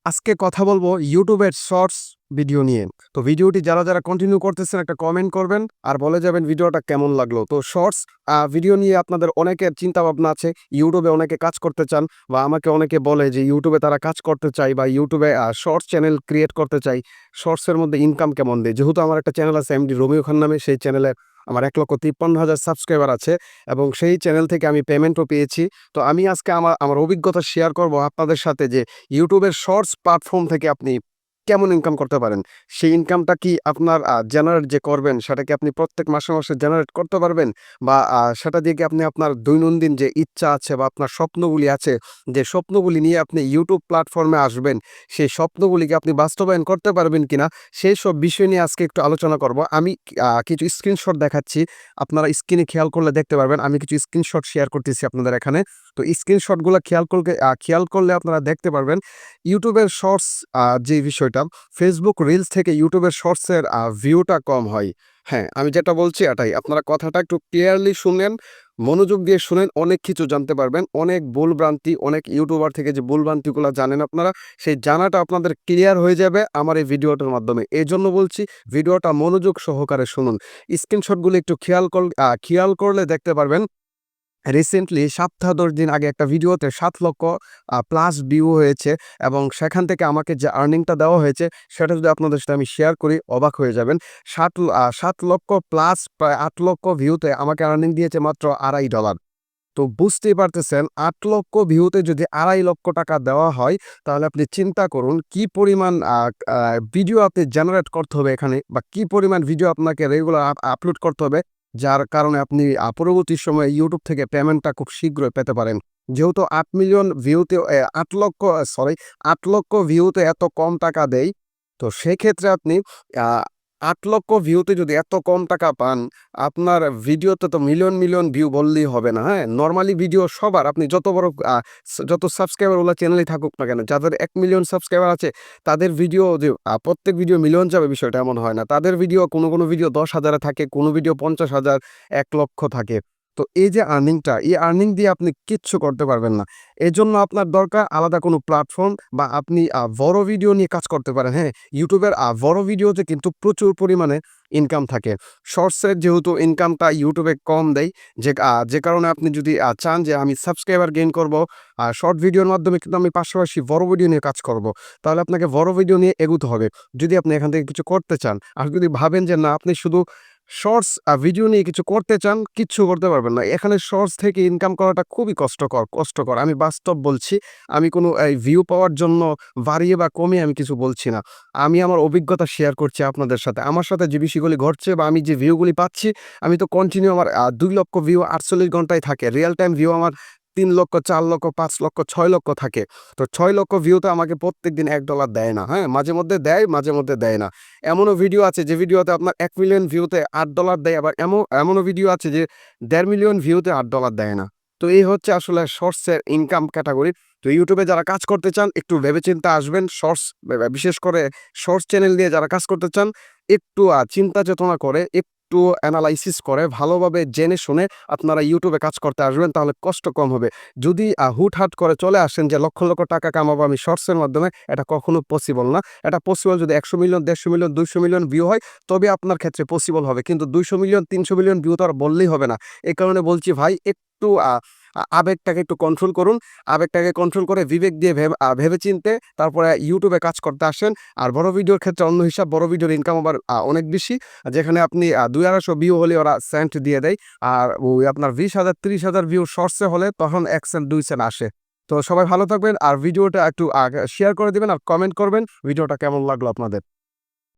আজকে কথা বলবো ইউটিউবের শর্টস ভিডিও নিয়ে। তো ভিডিওটি যারা কন্টিনিউ করতেছেন একটা কমেন্ট করবেন আর বলে যাবেন ভিডিওটা কেমন লাগলো। তো শর্টস ভিডিও নিয়ে আপনাদের অনেকের চিন্তা ভাবনা আছে। ইউটিউবে অনেকে কাজ করতে চান বা আমাকে অনেকে বলে যে ইউটিউবে তারা কাজ করতে চায় বা ইউটিউবে শর্টস চ্যানেল ক্রিয়েট করতে চাই। শর্টসের মধ্যে ইনকাম কেমন দেয়? যেহেতু আমার একটা চ্যানেল আছে এমডি রোমিও খান নামে, সেই চ্যানেলে আমার ১,৫৩,০০০ সাবস্ক্রাইবার আছে এবং সেই চ্যানেল থেকে আমি পেমেন্টও পেয়েছি। তো আমি আজকে আমার অভিজ্ঞতা শেয়ার করব আপনাদের সাথে যে ইউটিউবের শর্টস প্ল্যাটফর্ম থেকে আপনি কেমন ইনকাম করতে পারেন? সেই ইনকামটা কি আপনার জেনারেট যে করবেন সেটা কি আপনি প্রত্যেক মাসে জেনারেট করতে পারবেন? বা সেটা দিয়ে কি আপনি আপনার দৈনন্দিন যে ইচ্ছা আছে বা আপনার স্বপ্নগুলি আছে, যে স্বপ্নগুলি নিয়ে আপনি ইউটিউব প্ল্যাটফর্মে আসবেন, সেই স্বপ্নগুলিকে আপনি বাস্তবায়ন করতে পারবেন কিনা? সেই সব বিষয় নিয়ে আজকে একটু আলোচনা করব। আমি কিছু স্ক্রিনশট দেখাচ্ছি। আপনারা স্ক্রিনে খেয়াল করলে দেখতে পারবেন। আমি কিছু স্ক্রিনশট শেয়ার করতেছি আপনাদের এখানে। তো স্ক্রিনশটগুলো খেয়াল করলে আপনারা দেখতে পারবেন ইউটিউবের শর্টস যে বিষয়টা, ফেসবুক রিলস থেকে ইউটিউবের শর্টসের ভিউটা কম হয়। হ্যাঁ, আমি যেটা বলছি এটাই। আপনারা কথাটা একটু ক্লিয়ারলি শুনেন, মনোযোগ দিয়ে শুনেন, অনেক কিছু জানতে পারবেন। অনেক ভুলভ্রান্তি, অনেক ইউটিউবার থেকে যে ভুলভ্রান্তিগুলা জানেন আপনারা, সেই জানাটা আপনাদের ক্লিয়ার হয়ে যাবে আমার এই ভিডিওটার মাধ্যমে। এজন্য বলছি ভিডিওটা মনোযোগ সহকারে শুনুন। স্ক্রিনশটগুলো একটু খেয়াল করলে দেখতে পারবেন রিসেন্টলি সপ্তাহ ১০ দিন আগে একটা ভিডিওতে ৭ লক্ষ প্লাস ভিউ হয়েছে এবং সেখান থেকে আমাকে যে আর্নিংটা দেওয়া হয়েছে সেটা যদি আপনাদের সাথে আমি শেয়ার করি অবাক হয়ে যাবেন। ৭ লক্ষ প্লাস প্রায় ৮ লক্ষ ভিউতে আমাকে আর্নিং দিয়েছে মাত্র $২.৫। তো বুঝতেই পারতেছেন ৮ লক্ষ ভিউতে যদি $২.৫ দেওয়া হয় তাহলে আপনি চিন্তা করুন কি পরিমাণ ভিডিও আপনি জেনারেট করতে হবে এখানে বা কি পরিমাণ ভিডিও আপনাকে রেগুলার আপলোড করতে হবে, যার কারণে আপনি পরবর্তী সময়ে ইউটিউব থেকে পেমেন্টটা খুব শীঘ্রই পেতে পারেন। যেহেতু ৮ মিলিয়ন ভিউতে ৮ লক্ষ ৮ লক্ষ ভিউতে এত কম টাকা দেয়, তো সেক্ষেত্রে আপনি আ ৮ লক্ষ ভিউতে যদি এত কম টাকা পান, আপনার ভিডিওতে তো মিলিয়ন ভিউ বললেই হবে না, হ্যাঁ? নরমালি ভিডিও সবার আপনি যত বড় যত সাবস্ক্রাইবার ওলা চ্যানেলেই থাকুক না কেন, যাদের ১ মিলিয়ন সাবস্ক্রাইবার আছে তাদের ভিডিও যে প্রত্যেক ভিডিও মিলিয়ন যাবে বিষয়টা এমন হয় না। তাদের ভিডিও কোনো ভিডিও ১০,০০০ এ থাকে, কোনো ভিডিও ৫০,০০০, ১,০০,০০০ থাকে। তো এই যে আর্নিংটা, এই আর্নিং দিয়ে আপনি কিচ্ছু করতে পারবেন না। এজন্য আপনার দরকার আলাদা কোনো প্ল্যাটফর্ম বা আপনি বড় ভিডিও নিয়ে কাজ করতে পারেন, হ্যাঁ? ইউটিউবের বড় ভিডিওতে কিন্তু প্রচুর পরিমাণে ইনকাম থাকে। শর্টসের যেহেতু ইনকামটা ইউটিউবে কম দেয়, যে কারণে আপনি যদি চান যে আমি সাবস্ক্রাইবার গেইন করব, শর্ট ভিডিওর মাধ্যমে কিন্তু আমি পাশাপাশি বড় ভিডিও নিয়ে কাজ করব। তাহলে আপনাকে বড় ভিডিও নিয়ে এগুতে হবে। যদি আপনি এখান থেকে কিছু করতে চান। আর যদি ভাবেন যে না আপনি শুধু শর্টস ভিডিও নিয়ে কিছু করতে চান, কিচ্ছু করতে পারবেন না। এখানে শর্টস থেকে ইনকাম করাটা খুবই কষ্টকর। আমি বাস্তব বলছি। আমি কোনো এই ভিউ পাওয়ার জন্য বাড়িয়ে বা কমিয়ে আমি কিছু বলছি না। আমি আমার অভিজ্ঞতা শেয়ার করছি আপনাদের সাথে। আমার সাথে যে বিষয়গুলি ঘটছে বা আমি যে ভিউগুলি পাচ্ছি, আমি তো কন্টিনিউ আমার ২ লক্ষ ভিউ ৪৮ ঘন্টায় থাকে। রিয়াল টাইম ভিউ আমার ৩ লক্ষ, ৪ লক্ষ, ৫ লক্ষ, ৬ লক্ষ থাকে। তো ৬ লক্ষ ভিউতে আমাকে প্রত্যেকদিন $১ দেয় না, হ্যাঁ? মাঝেমধ্যে দেয়, মাঝেমধ্যে দেয় না। এমনও ভিডিও আছে যে ভিডিওতে আপনার ১ মিলিয়ন ভিউতে $৮ দেয়, আবার এমনও ভিডিও আছে যে ১.৫ মিলিয়ন ভিউতে $৮ দেয় না। তো এই হচ্ছে আসলে শর্টসের ইনকাম ক্যাটেগরি। তো ইউটিউবে যারা কাজ করতে চান একটু ভেবেচিন্তে আসবেন। শর্টস বিশেষ করে শর্টস চ্যানেল নিয়ে যারা কাজ করতে চান একটু চিন্তা চেতনা করে, একটু এনালাইসিস করে ভালোভাবে জেনে শুনে আপনারা ইউটিউবে কাজ করতে আসবেন, তাহলে কষ্ট কম হবে। যদি হুটহাট করে চলে আসেন যে লক্ষ টাকা কামাবো আমি শর্টসের মাধ্যমে, এটা কখনো পসিবল না। এটা পসিবল যদি ১০০ মিলিয়ন, ১৫০ মিলিয়ন, ২০০ মিলিয়ন ভিউ হয় তবে আপনার ক্ষেত্রে পসিবল হবে। কিন্তু ২০০ মিলিয়ন, ৩০০ মিলিয়ন ভিউ তো আর বললেই হবে না। এই কারণে বলছি ভাই একটু আবেগটাকে একটু কন্ট্রোল করুন। আবেগটাকে কন্ট্রোল করে বিবেক দিয়ে ভেবেচিন্তে তারপরে ইউটিউবে কাজ করতে আসেন। আর বড় ভিডিওর ক্ষেত্রে অন্য হিসাব, বড় ভিডিওর ইনকাম আবার অনেক বেশি। যেখানে আপনি ২-২৫০ ভিউ হলে ওরা সেন্ট দিয়ে দেয়। আর ওই আপনার ২০,০০০, ৩০,০০০ ভিউ শর্টসে হলে তখন ১ সেন্ট, ২ সেন্ট আসে। তো সবাই ভালো থাকবেন আর ভিডিওটা একটু শেয়ার করে দিবেন আর কমেন্ট করবেন ভিডিওটা কেমন লাগলো আপনাদের।